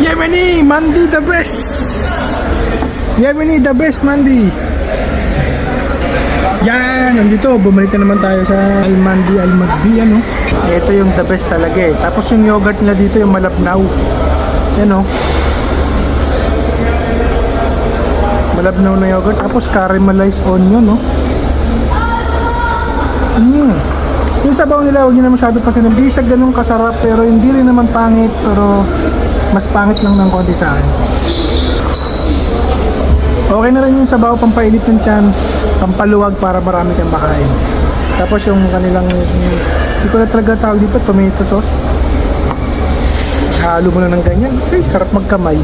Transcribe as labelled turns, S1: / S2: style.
S1: Yemeni Mandi the best. Yemeni the best Mandi. Yan, nandito, bumalik na naman tayo sa Al-Mandi, Al-Magbi, ano. Ito yung the best talaga eh. Tapos yung yogurt nila dito, yung malabnaw. Yan o. Malabnaw na yogurt. Tapos caramelized onion, no. Yung sabaw nila, huwag nyo na masyado kasi hindi siya ganun kasarap, pero hindi rin naman pangit, pero mas pangit lang ng konti sa akin. Okay na rin yung sabaw, pampainit ng tiyan, pampaluwag para marami kang makain. Tapos yung kanilang, hindi ko na talaga tawag dito, tomato sauce. Halo mo na ng ganyan. Okay, sarap magkamay.